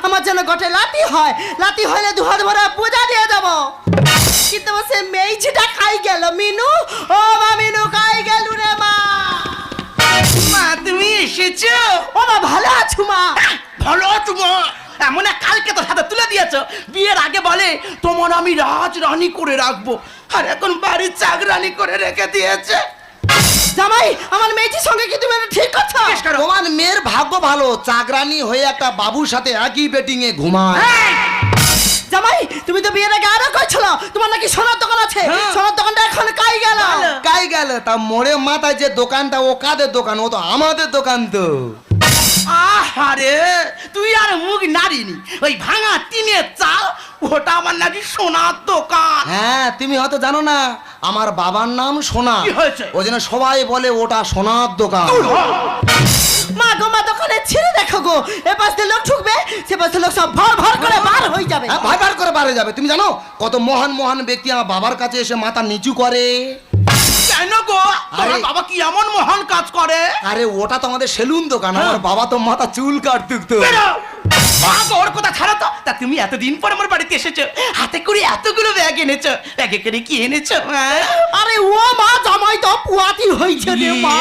আমার জন্য গোটে লাতি হয়, লাতি হইলে দু হাত ভরা পূজা দিয়ে দেবো। কিন্তু সে মেয়েছিটা খাই গেল। মিনু, ও মা মিনু, খাই গেল রে মা। মা তুমি এসেছো? ও মা ভালো আছো মা? ভালো আছো মা? এমন এক কালকে তোর হাতে তুলে দিয়েছো, বিয়ের আগে বলে তোমার আমি রাজ রানী করে রাখবো, আর এখন বাড়ির চাকরানি করে রেখে দিয়েছে। জামাই, আমার মেয়েটির সঙ্গে কি তুমি এটা ঠিক করছো? তোমার মেয়ের ভাগ্য ভালো, চাকরানি হয়ে একটা বাবুর সাথে একই বেটিং এ ঘুমায়। জামাই, তুমি তো বিয়ের আগে আরো কইছিল তোমার নাকি সোনার দোকান আছে। হ্যাঁ। সোনার দোকানটা এখন কাই গেল। কাই গেল? তা মোড়ে মাথায় যে দোকানটা, ও কাদের দোকান? ও তো আমাদের দোকান তো। আহারে, তুই আর মুখ নারিনি, ওই ভাঙা টিনের চাল, ওটা আমার নাকি সোনার দোকান। হ্যাঁ, তুমি হয়তো জানো না, আমার বাবার নাম সোনা। কি হয়েছে? ওই জন্য সবাই বলে ওটা সোনার দোকান। মা গো, মা দোকানে ছেড়ে দেখো গো, এ পাশ দিয়ে লোক ঢুকবে, সে পাশ দিয়ে লোক সব ভর ভর করে বার হয়ে যাবে। হ্যাঁ, ভাই বার করে বাড়ে যাবে। তুমি জানো কত মহান মহান ব্যক্তি আমার বাবার কাছে এসে মাথা নিচু করে? কেন গো, তোমার বাবা কি এমন মহান কাজ করে? আরে ওটা তো আমাদের সেলুন দোকান, আমার বাবা তো মাথা চুল কাটতুক তো। বেরো! মা গো, ওর কথা ছাড়ো তো। তা তুমি এতদিন পর আমার বাড়িতে এসেছো, হাতে করে এতগুলো ব্যাগ এনেছো, ব্যাগে করে কি এনেছো? আরে ও মা, জামাই তো পুয়াতি হইছে রে মা,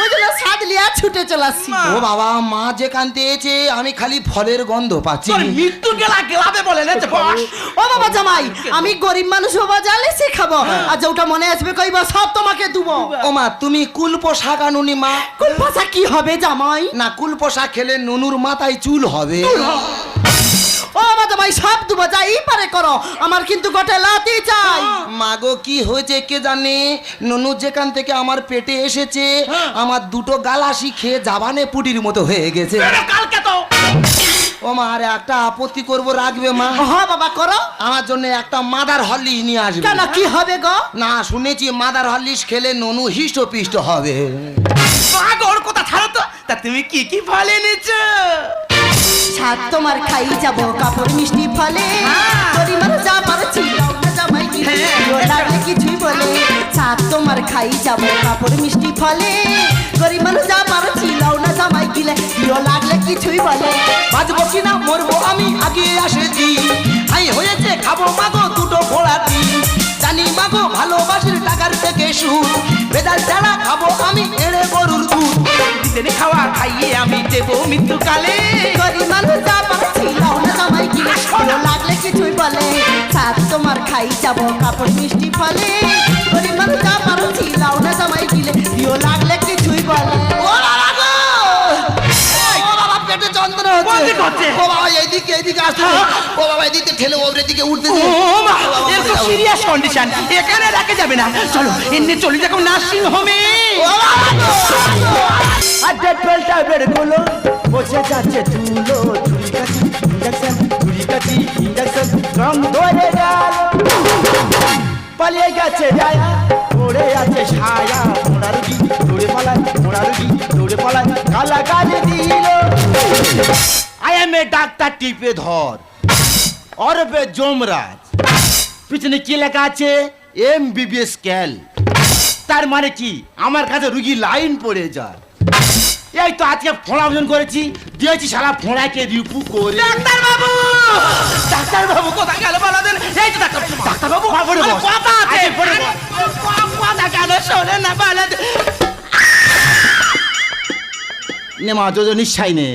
ওই জন্য সাদ লিয়া ছুটে চলাসি। ও বাবা, মা যে কানতে এসে আমি খালি ফলের গন্ধ পাচ্ছি। তোর মৃত্যু গেলা গেলাবে বলে নেছে বস। ও বাবা জামাই, আমি গরিব মানুষ বাবা, জালে শেখাবো, আর যেটা মনে আসবে কইবা সব তোমাকে দেবো। ও মা, তুমি কুলপো শাক আনুনি মা? কোন ভাষা কি হবে জামাই? না, কুলপো শাক খেলে নুনুর মাথায় চুল হবে। ও বাবা জামাই, সব দেবো, যাই পারে করো, আমার কিন্তু গোটে লাতি চাই। মাগো, কি হয়েছে কে জানে, নুনু যেখান থেকে আমার পেটে এসেছে, আমার দুটো গালাসি খেয়ে জাবানে পুটির মতো হয়ে গেছে। বেরো কালকে তো। ও মা, আরে একটা আপত্তি করবো, রাখবে মা? হ্যাঁ বাবা করো। আমার জন্য একটা মাদার হরলিক্স নিয়ে আসবে। কেন, কি হবে গো? না, শুনেছি মাদার হরলিক্স খেলে ননু হিষ্ট পিষ্ট হবে। মা গো, ওর কথা ছাড়ো তো। তা তুমি কি কি ফল এনেছো? সাত তোমার খাই যাব কাপড় মিষ্টি ফলে, পরিমাণ যা পারছি জামাই কি লাগলে কিছুই বলে। সাত তোমার খাই যাব কাপড় মিষ্টি ফলে, পরিমাণ যা পারছি লাউনা জামাই গিলে প্রিয় লাগলে কিছুই বলে। বাঁচবো কিনা মরবো আমি আগে আসেছি, হাই হয়েছে খাবো মাগো দুটো ঘোড়াতি। জানি মাগো ভালোবাসির টাকার থেকে সুর, বেদাল ছাড়া খাবো আমি এড়ে গরুর দুধ। দিনে খাওয়া খাইয়ে আমি দেবো মৃত্যুকালে। পরিমাণ যা পারছি লাউনা জামাই গিলে প্রিয় লাগলে কিছুই বলে। সাত তোমার খাই যাব কাপড় মিষ্টি ফলে, পরিমাণ যা পারছি লাউনা জামাই গিলে প্রিয় লাগলে কিছুই বলে। ও বাবা গো! ও বাবা, পেটে যন্ত্রণা হচ্ছে। ও বাবা, এইদিকে এইদিকে আসতে। ও বাবা, এদিকে ঠেলে ওর দিকে উঠতে দে। ও মা, এর তো সিরিয়াস কন্ডিশন, এখানে রাখা যাবে না। চলো এমনি চলে যাবো নার্সিং হোমে। আড্ডা টলটা বের গুলো বসে যাচ্ছে তুলো, ছুরি কাটি ইঞ্জেকশন, ছুরি কাটি ইঞ্জেকশন, রং ধরে গেল পালিয়ে গেছে জায়া, পড়ে আছে ছায়া। মোড়া রুগী দৌড়ে পালায়, মোড়া রুগী দৌড়ে পালায়, কালা গালি দিল। আই এম এ ডাক্তার, টিপে ধর অরবে যমরাজ। পিছনে কি লেখা আছে? MBBS ক্যাল। তার মানে কি, আমার কাছে রুগী লাইন পড়ে যায়। এই তো আজকে ফোঁড়া ওজন করেছি, দিয়েছি সারা ফোঁড়াকে রিপু করে। ডাক্তার বাবু, ডাক্তার বাবু কোথায় গেল বলো দেন? এই তো ডাক্তার, ডাক্তার বাবু পড়ে বস। কথা আছে, আগে পড়ে বস। কথা কেন শোনে না বলো দেন? নে মা, যোজো নিশ্চয় নে।